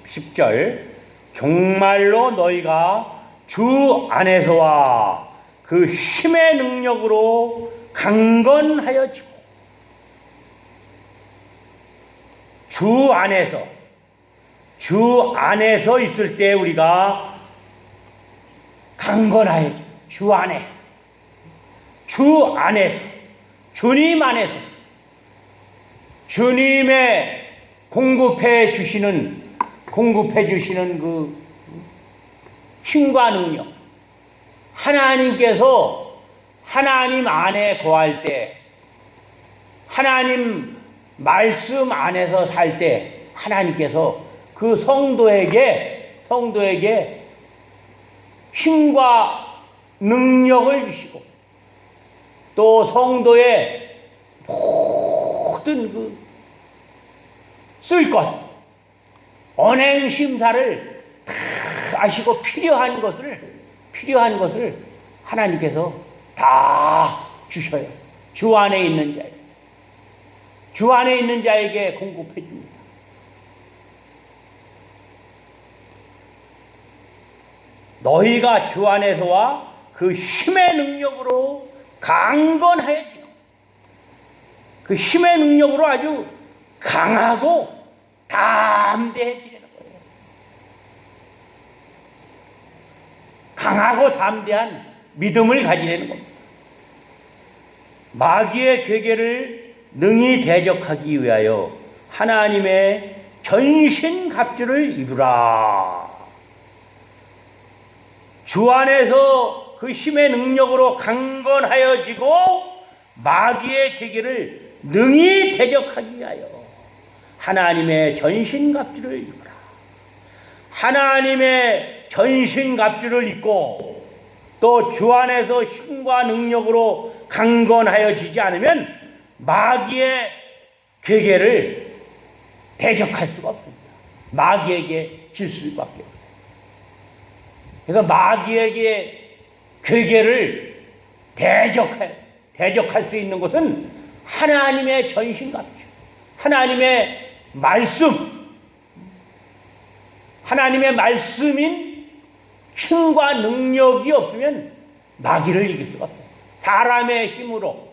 10절 정말로 너희가 주 안에서와 그 힘의 능력으로 강건하여지고 주 안에서 있을 때 우리가 강건하여지고 주 안에서 주님 안에서 주님의 공급해 주시는 그 힘과 능력, 하나님께서 하나님 안에 거할 때, 하나님 말씀 안에서 살 때 하나님께서 그 성도에게 힘과 능력을 주시고 또 성도의 모든 쓸 것, 언행 심사를 다 아시고 필요한 것을 하나님께서 다 주셔요. 주 안에 있는 자에게 공급해 줍니다. 너희가 주 안에서와 그 힘의 능력으로 강건해지고 그 힘의 능력으로 아주 강하고 담대해지는 거예요. 강하고 담대한 믿음을 가지려는 겁니다. 마귀의 괴계를 능히 대적하기 위하여 하나님의 전신갑주를 입으라. 주 안에서 그 힘의 능력으로 강건하여지고 마귀의 괴계를 능히 대적하기 위하여 하나님의 전신갑주를 입으라. 하나님의 전신갑주를 입고 또 주 안에서 힘과 능력으로 강건하여지지 않으면 마귀의 괴계를 대적할 수가 없습니다. 마귀에게 질 수밖에 없어요. 그래서 마귀에게 괴계를 대적할 수 있는 것은 하나님의 전신갑주, 하나님의 말씀인 힘과 능력이 없으면 마귀를 이길 수가 없어요. 사람의 힘으로,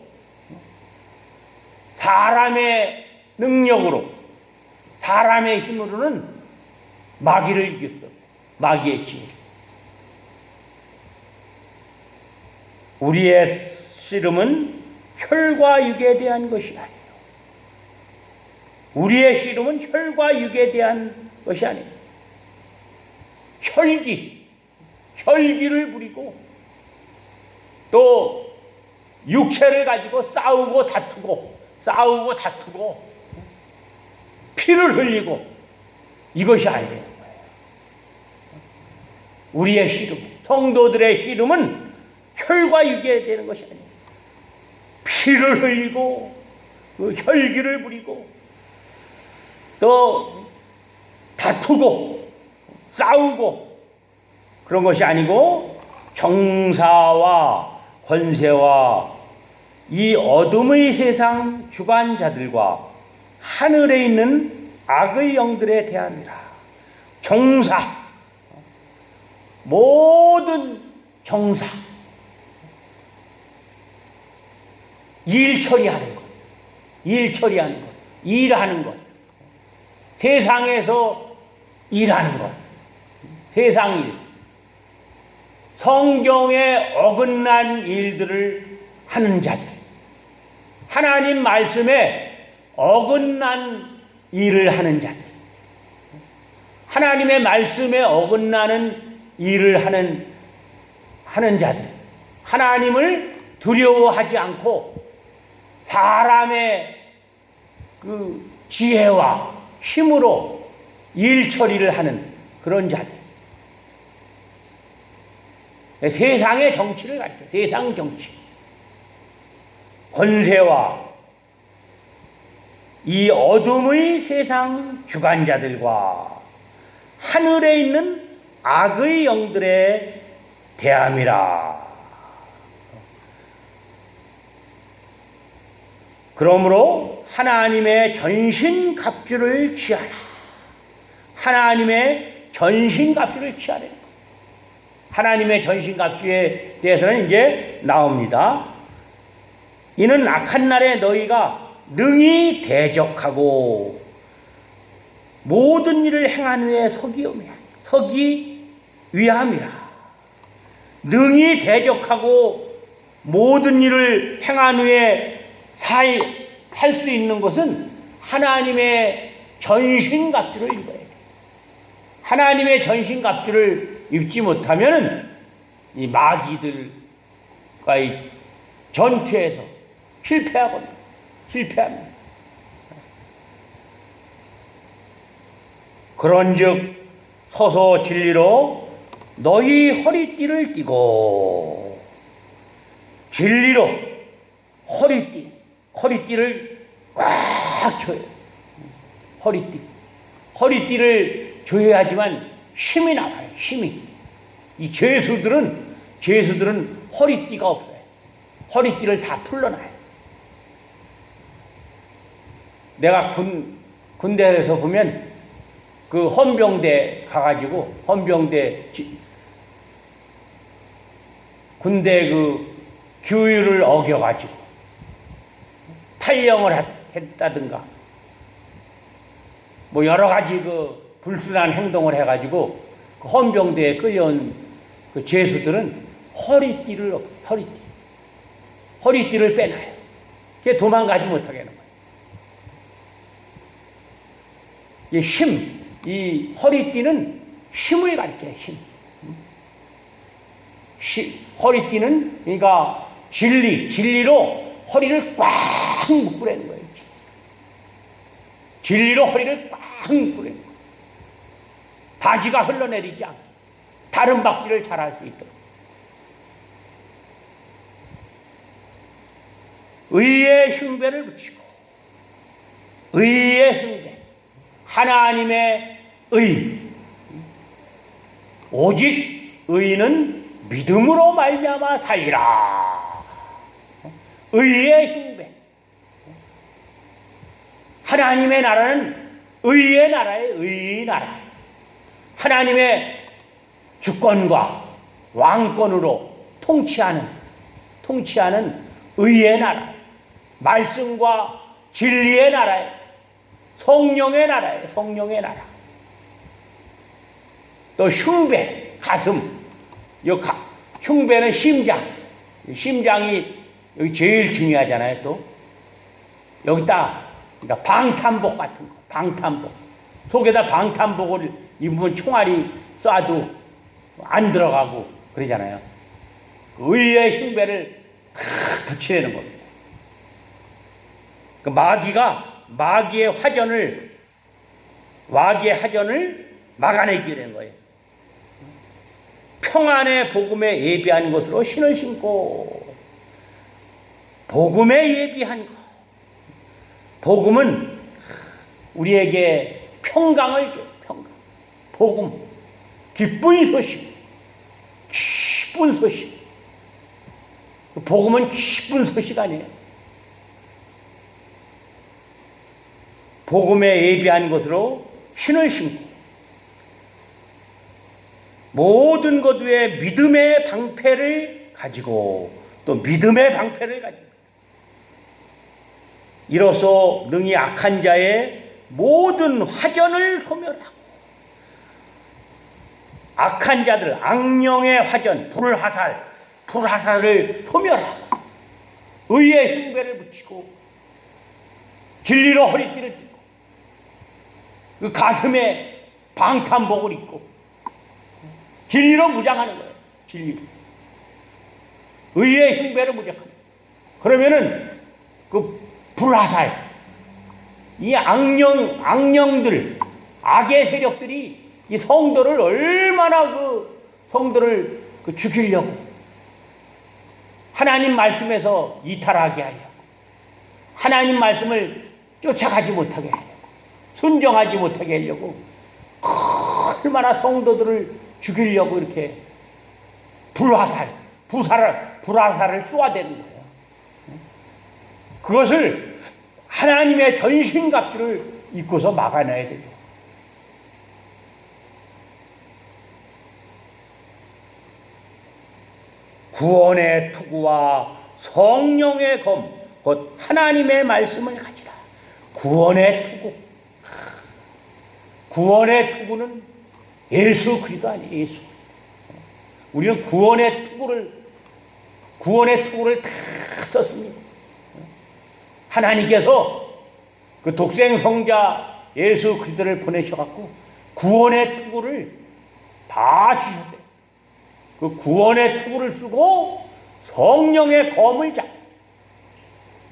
사람의 능력으로, 사람의 힘으로는 마귀를 이길 수 없어요. 마귀의 지혜로. 우리의 씨름은 혈과 육에 대한 것이 아니에요. 우리의 씨름은 혈과 육에 대한 것이 아니에요. 혈기를 부리고 또 육체를 가지고 싸우고 다투고 피를 흘리고 이것이 아니에요. 우리의 씨름, 성도들의 씨름은 혈과 육에 되는 것이 아니에요. 피를 흘리고 그 혈기를 부리고 또 다투고 싸우고 그런 것이 아니고 정사와 권세와 이 어둠의 세상 주관자들과 하늘에 있는 악의 영들에 대함이라. 정사, 모든 정사, 일 처리하는 것, 일하는 것, 세상에서 일하는 것, 세상 일, 성경에 어긋난 일들을 하는 자들, 하나님 말씀에 어긋난 일을 하는 자들, 하나님의 말씀에 어긋나는 일을 하는 자들, 하나님을 두려워하지 않고 사람의 그 지혜와 힘으로 일 처리를 하는 그런 자들. 세상의 정치를 가리켜. 세상 정치. 권세와 이 어둠의 세상 주관자들과 하늘에 있는 악의 영들에 대함이라. 그러므로 하나님의 전신갑주를 취하라. 하나님의 전신갑주를 취하는 거예요. 하나님의 전신갑주에 대해서는 이제 나옵니다. 이는 악한 날에 너희가 능히 대적하고 모든 일을 행한 후에 서기 위함이라. 능히 대적하고 모든 일을 행한 후에 살 수 있는 것은 하나님의 전신갑주를 입어야 돼. 하나님의 전신갑주를 입지 못하면 이 마귀들과의 전투에서 실패합니다. 그런즉 서서 진리로 너희 허리띠를 띠고, 진리로 허리띠를 꽉 줘요. 허리띠를 줘야지만 힘이 나와요. 이 죄수들은 허리띠가 없어요. 허리띠를 다 풀러놔요. 내가 군대에서 보면 그 헌병대 가가지고 군대 그 규율을 어겨가지고 탈영을 했다든가 뭐 여러 가지 그 불순한 행동을 해가지고 그 헌병대에 끌려온 그 죄수들은 허리띠를 빼놔요. 그게 도망가지 못하게 하는 거예요. 이 허리띠는 힘을 가리켜요. 허리띠는 그러니까 진리로 허리를 꽉 묶으라는 거예요. 진리로 허리를 꽉 묶으라는 거예요. 바지가 흘러내리지 않게 다른 박질을 잘할 수 있도록. 의의 흉배를 붙이고, 의의 흉배, 하나님의 의, 오직 의는 믿음으로 말미암아 살리라. 의의 흉배. 하나님의 나라는 의의 나라예요. 의의 나라. 하나님의 주권과 왕권으로 통치하는 의의 나라. 말씀과 진리의 나라예요. 성령의 나라예요. 성령의 나라. 또 흉배, 가슴. 흉배는 심장이 여기 제일 중요하잖아요. 또 여기다 그러니까 방탄복 같은 거, 방탄복 속에다 방탄복을 입으면 총알이 쏴도 안 들어가고 그러잖아요. 의의 흉배를 붙이려는 겁니다. 그 마귀의 화전을 막아내기 위한 거예요. 평안의 복음에 예비한 것으로 신을 신고, 복음에 예비한 것. 복음은 우리에게 평강을 줘요. 평강. 복음. 기쁜 소식. 복음은 기쁜 소식 아니에요. 복음에 예비한 것으로 신을 신고, 모든 것 위에 믿음의 방패를 가지고, 또 믿음의 방패를 가지고, 이로써 능히 악한 자의 모든 화전을 소멸하고, 악한 자들, 악령의 화전, 불화살을 소멸하고, 의의 흉배를 붙이고, 진리로 허리띠를 띠고, 그 가슴에 방탄복을 입고, 진리로 무장하는 거예요. 진리로. 의의 흉배를 무장하는 거예요. 그러면은 그 불화살, 이 악령들, 악의 세력들이 이 성도를 얼마나 성도를 죽이려고, 하나님 말씀에서 이탈하게 하려고, 하나님 말씀을 쫓아가지 못하게 하려고, 순종하지 못하게 하려고 얼마나 성도들을 죽이려고 이렇게 불화살을 쏘아대는 거예요. 그것을 하나님의 전신갑주를 입고서 막아내야 되죠. 구원의 투구와 성령의 검, 곧 하나님의 말씀을 가지라. 구원의 투구. 구원의 투구는 예수 그리스도 아니에요. 예수. 우리는 구원의 투구를 다 썼습니다. 하나님께서 그 독생 성자 예수 그리스도를 보내셔갖고 구원의 투구를 다 주셨어요. 그 구원의 투구를 쓰고 성령의 검을 잡고,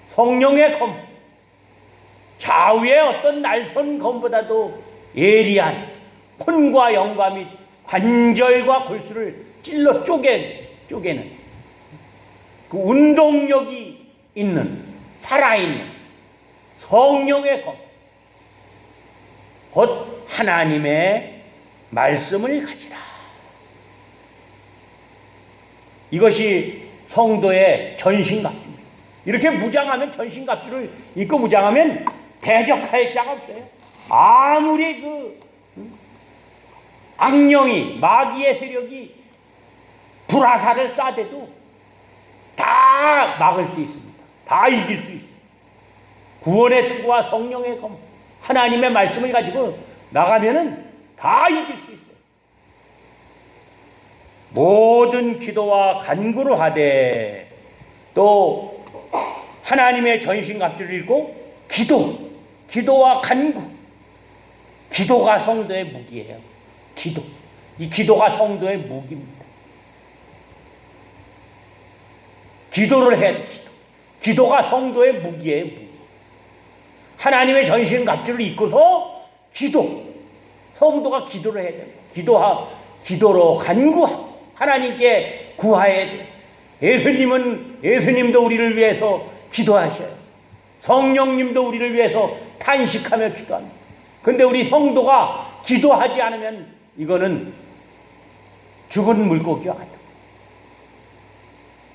성령의 검, 좌우의 어떤 날선 검보다도 예리한 혼과 영과 및 관절과 골수를 찔러 쪼개는 그 운동력이 있는, 살아있는 성령의 검, 곧 하나님의 말씀을 가지라. 이것이 성도의 전신갑주입니다. 이렇게 무장하면, 전신갑주를 입고 무장하면 대적할 자가 없어요. 아무리 악령이, 마귀의 세력이 불화살을 쏴대도 다 막을 수 있습니다. 다 이길 수 있습니다. 구원의 투구와 성령의 검, 하나님의 말씀을 가지고 나가면은 다 이길 수 있어요. 모든 기도와 간구로 하되, 또 하나님의 전신갑주를 입고 기도와 간구. 기도가 성도의 무기예요. 이 기도가 성도의 무기입니다. 기도를 해야 돼. 기도가 성도의 무기예요. 무기. 하나님의 전신갑주를 입고서 성도가 기도를 해야 돼요. 기도로 간구하고 하나님께 구하야 돼요. 예수님도 우리를 위해서 기도하셔요. 성령님도 우리를 위해서 탄식하며 기도합니다. 근데 우리 성도가 기도하지 않으면 이거는 죽은 물고기와 같다.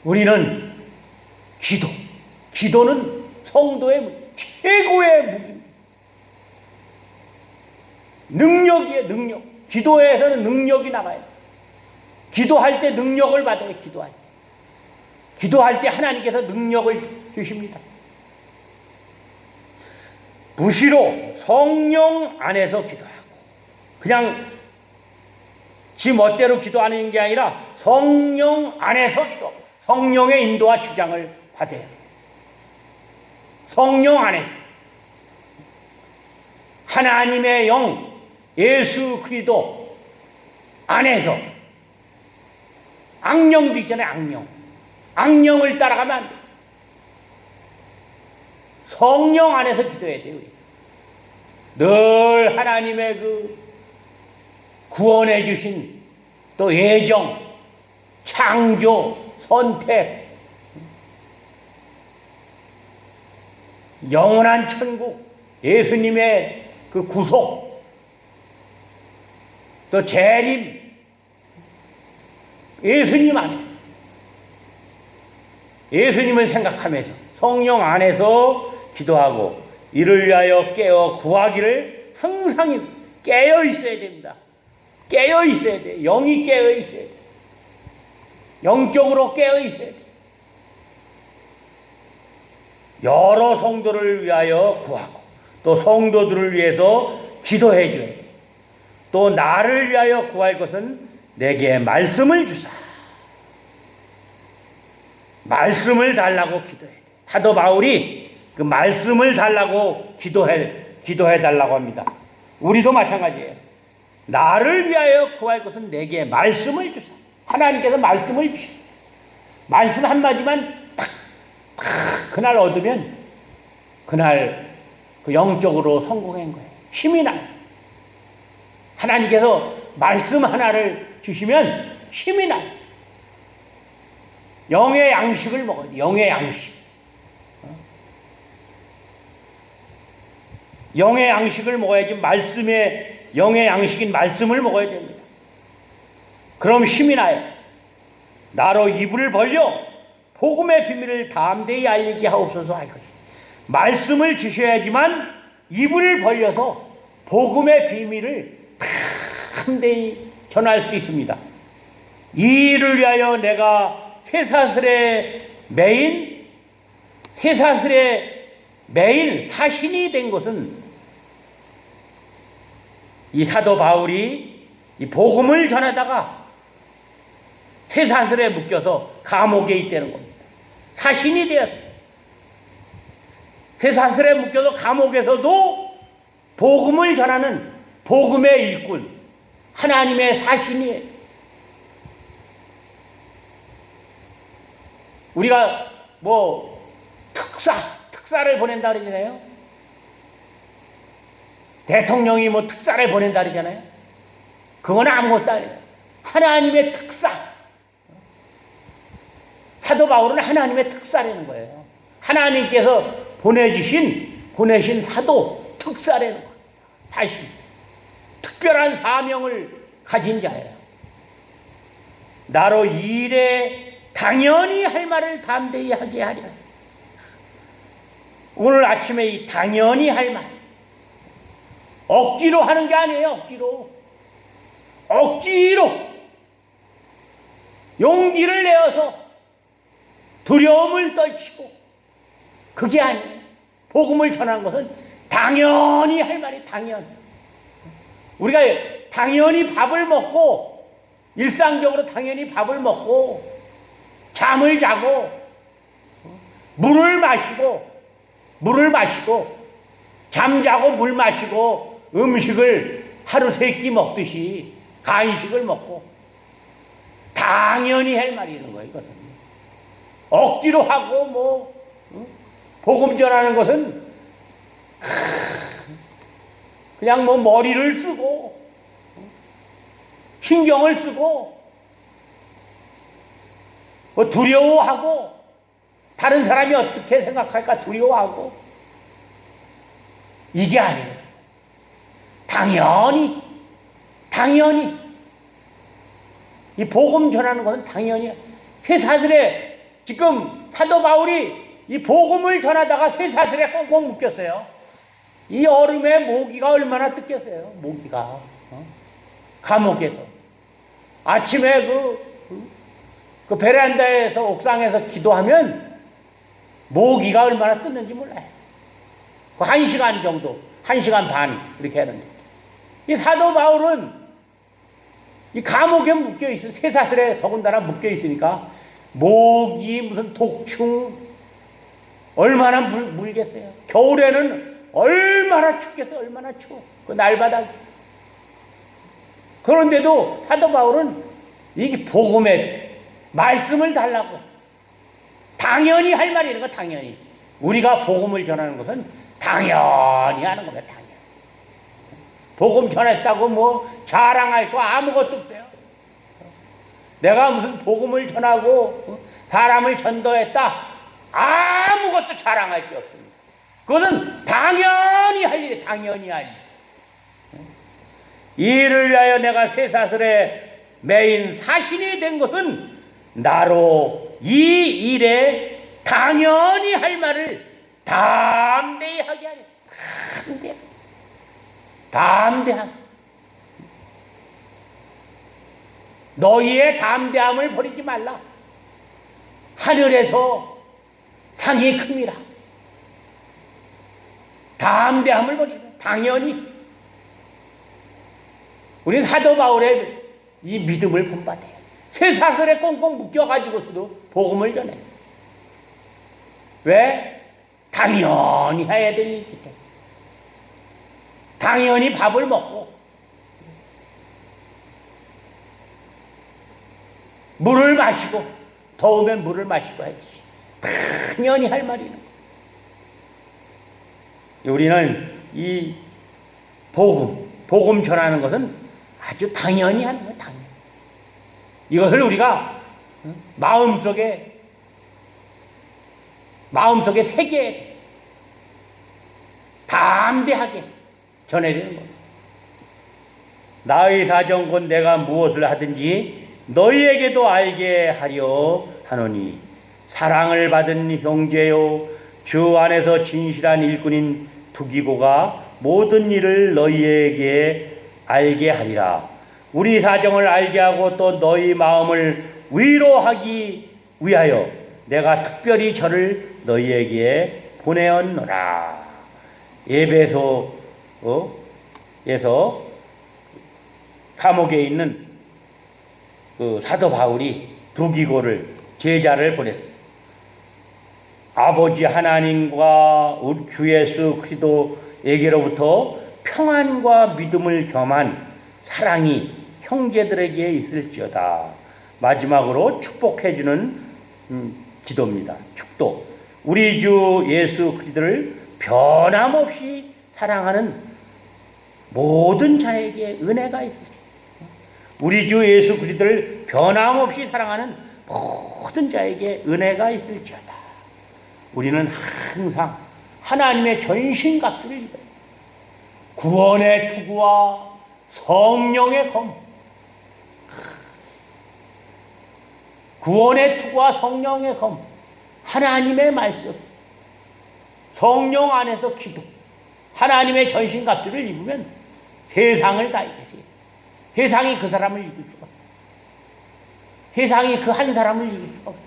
우리는 기도는 성도의 최고의 무기입니다. 능력이에요. 능력. 기도에서는 능력이 나가요. 기도할 때 능력을 받아요. 기도할 때 하나님께서 능력을 주십니다. 무시로 성령 안에서 기도하고, 그냥 지 멋대로 기도하는 게 아니라 성령 안에서 기도하고, 성령의 인도와 주장을 받아야 돼요. 성령 안에서 하나님의 영 예수 그리스도 안에서. 악령도 있잖아요. 악령을 따라가면 안 돼요. 성령 안에서 기도해야 돼요. 늘 하나님의 구원해 주신 또 예정, 창조, 선택, 영원한 천국, 예수님의 구속, 또 재림, 예수님 안에, 예수님을 생각하면서 성령 안에서 기도하고, 이를 위하여 깨어 구하기를 항상 깨어 있어야 됩니다. 깨어 있어야 돼요. 영이 깨어 있어야 돼요. 영적으로 깨어 있어야 돼요. 여러 성도를 위하여 구하고, 또 성도들을 위해서 기도해 줘야 돼요. 또 나를 위하여 구할 것은 내게 말씀을 주사. 말씀을 달라고 기도해. 사도 바울이 그 말씀을 달라고 기도해 달라고 합니다. 우리도 마찬가지예요. 나를 위하여 구할 것은 내게 말씀을 주사. 하나님께서 말씀을 주시오. 말씀 한마디만 딱 그날 얻으면 그날 영적으로 성공한 거예요. 힘이 나요. 하나님께서 말씀 하나를 주시면 힘이 나요. 영의 양식을 먹어야 돼요. 영의 양식. 영의 양식을 먹어야지. 영의 양식인 말씀을 먹어야 됩니다. 그럼 힘이 나요. 나로 입을 벌려 복음의 비밀을 담대히 알리게 하옵소서 할 것입니다. 말씀을 주셔야지만 입을 벌려서 복음의 비밀을 담대히 전할 수 있습니다. 이 일을 위하여 내가 쇠사슬의 메인 사신이 된 것은 이 사도 바울이 이 복음을 전하다가 쇠사슬에 묶여서 감옥에 있다는 겁니다. 사신이 되었어요. 쇠사슬에 묶여서 감옥에서도 복음을 전하는 복음의 일꾼, 하나님의 사신이에요. 우리가 특사를 보낸다 그러잖아요. 대통령이 특사를 보낸다 그러잖아요. 그건 아무것도 아니에요. 하나님의 특사. 사도 바울은 하나님의 특사라는 거예요. 하나님께서 보내신 사도, 특사라는 거예요. 사실 특별한 사명을 가진 자예요. 나로 이 일에 당연히 할 말을 담대히 하게 하려. 오늘 아침에 이 당연히 할 말, 억지로 하는 게 아니에요. 억지로 용기를 내어서 두려움을 떨치고, 그게 아니에요. 복음을 전하는 것은 당연히 할 말이 당연. 우리가 당연히 밥을 먹고, 일상적으로 당연히 밥을 먹고 잠을 자고 물을 마시고 잠자고 물 마시고 음식을 하루 3끼 먹듯이 간식을 먹고 당연히 할 말이 있는 거예요. 이것은 억지로 하고 복음 전하는 것은 그냥 머리를 쓰고 신경을 쓰고 두려워하고, 다른 사람이 어떻게 생각할까 두려워하고, 이게 아니에요. 당연히 이 복음 전하는 것은 당연히. 쇠사슬에 지금 사도 바울이 이 복음을 전하다가 쇠사슬에 꽁꽁 묶였어요. 이 얼음에 모기가 얼마나 뜯겼어요. 모기가 감옥에서 아침에 그 베란다에서 옥상에서 기도하면 모기가 얼마나 뜯는지 몰라요. 1시간 정도, 1시간 반 이렇게 하는데, 이 사도 바울은 이 감옥에 묶여 있어. 쇠사슬에 더군다나 묶여 있으니까 모기, 무슨 독충 얼마나 물겠어요. 겨울에는 얼마나 춥겠어요. 얼마나 추워. 그 날바닥. 그런데도 사도 바울은 이게 복음의 말씀을 달라고 당연히 할 말이 있는 거. 당연히 우리가 복음을 전하는 것은 당연히 하는 겁니다. 당연히. 복음 전했다고 자랑할 거 아무것도 없어요. 내가 무슨 복음을 전하고 사람을 전도했다, 아무것도 자랑할 게 없습니다. 그것은 당연히 할 일이에요. 당연히 할 일. 이를 위하여 내가 쇠사슬에 매인 사신이 된 것은 나로 이 일에 당연히 할 말을 담대히 하게 하려. 담대하게. 너희의 담대함을 버리지 말라. 하늘에서 상이 큽니다. 담대함을 버리라. 당연히. 우리 사도 바울의 이 믿음을 본받아요. 쇠사슬에 꽁꽁 묶여가지고서도 복음을 전해. 왜? 당연히 해야 될 일이기 때문에. 당연히 밥을 먹고 물을 마시고, 더우면 물을 마시고 해야지. 당연히 할 말이 있는 거예요. 우리는 이 복음 전하는 것은 아주 당연히 하는 거예요. 당연히. 이것을 우리가 마음속에 새겨야 돼. 담대하게 전해야 되는 거예요. 나의 사정 곧 내가 무엇을 하든지 너희에게도 알게 하려 하노니, 사랑을 받은 형제요 주 안에서 진실한 일꾼인 두기고가 모든 일을 너희에게 알게 하리라. 우리 사정을 알게 하고 또 너희 마음을 위로하기 위하여 내가 특별히 저를 너희에게 보내었노라. 에베소에서 감옥에 있는 그 사도 바울이 두기고를 제자를 보냈어요. 아버지 하나님과 우리 주 예수 그리스도에게로부터 평안과 믿음을 겸한 사랑이 형제들에게 있을지어다. 마지막으로 축복해주는 기도입니다. 축도. 우리 주 예수 그리스도를 변함없이 사랑하는 모든 자에게 은혜가 있을지어다. 우리 주 예수 그리스도를 변함없이 사랑하는 모든 자에게 은혜가 있을지어다. 우리는 항상 하나님의 전신갑주를 입어요. 구원의 투구와 성령의 검. 구원의 투구와 성령의 검. 하나님의 말씀. 성령 안에서 기도. 하나님의 전신갑주를 입으면 세상을 다 이기세요. 세상이 그 사람을 이길 수가 없어요. 세상이 그 한 사람을 이길 수가 없어요.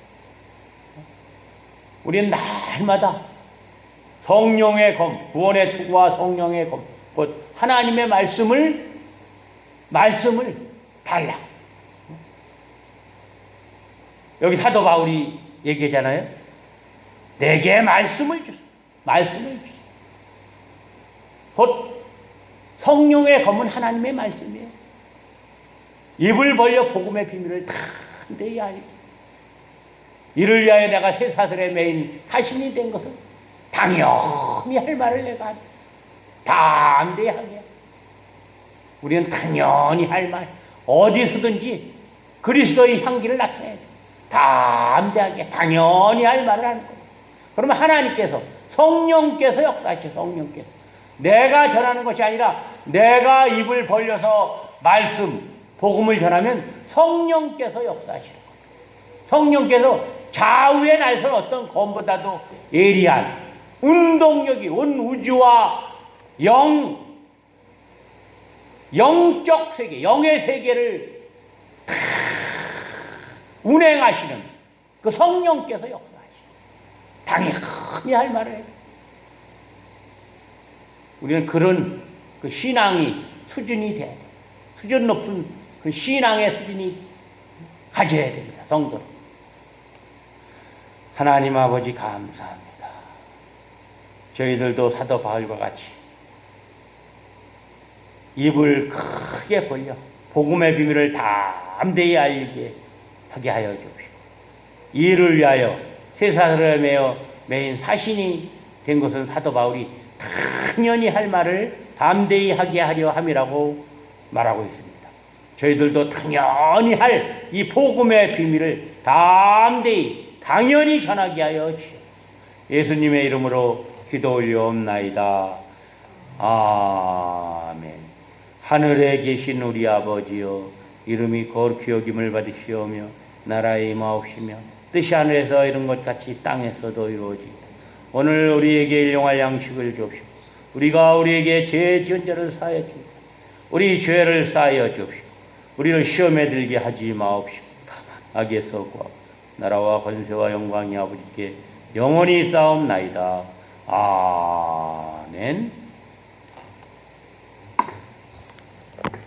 우리는 날마다 성령의 검, 구원의 투구와 성령의 검, 곧 하나님의 말씀을 달라고. 여기 사도 바울이 얘기하잖아요. 내게 말씀을 주소. 말씀을 주소. 곧 성령의 검은 하나님의 말씀이에요. 입을 벌려 복음의 비밀을 담대히 알게. 이를 위하여 내가 쇠사슬에 매인 사신이 된 것은 당연히 할 말을 내가 한다. 담대히 하게. 우리는 당연히 할 말, 어디서든지 그리스도의 향기를 나타내야 돼. 담대하게 당연히 할 말을 하는 거예요. 그러면 하나님께서, 성령께서 역사하시죠. 성령께서. 내가 전하는 것이 아니라 내가 입을 벌려서 말씀, 복음을 전하면 성령께서 역사하시는 거예요. 성령께서 좌우의 날선 어떤 검보다도 예리한 운동력이 온 우주와 영적 세계, 영의 세계를 운행하시는 그 성령께서 역사하시는, 당연히 할 말을 해요. 우리는 그런 그 신앙이 수준이 돼야 돼요. 수준 높은 그 신앙의 수준이 가져야 됩니다. 성도는. 하나님 아버지 감사합니다. 저희들도 사도 바울과 같이 입을 크게 벌려 복음의 비밀을 담대히 알게 하게 하여 주옵시고, 이를 위하여 쇠사슬에 매인 사신이 된 것은 사도 바울이 당연히 할 말을 담대히 하게 하려 함이라고 말하고 있습니다. 저희들도 당연히 할 이 복음의 비밀을 담대히 당연히 전하게 하여 주시옵소서. 예수님의 이름으로 기도 올려옵나이다. 아멘. 하늘에 계신 우리 아버지여, 이름이 거룩히 여김을 받으시오며 나라에 임하옵시며 뜻이 하늘에서 이룬 것 같이 땅에서도 이루어지이다. 오늘 우리에게 일용할 양식을 주옵시고, 우리가 우리에게 죄 지은 자를 사하여 주옵시고, 우리 죄를 사하여 주옵시고, 우리를 시험에 들게 하지 마옵시고 악에서 구하옵소서. 나라와 권세와 영광이 아버지께 영원히 쌓옵나이다. 아멘.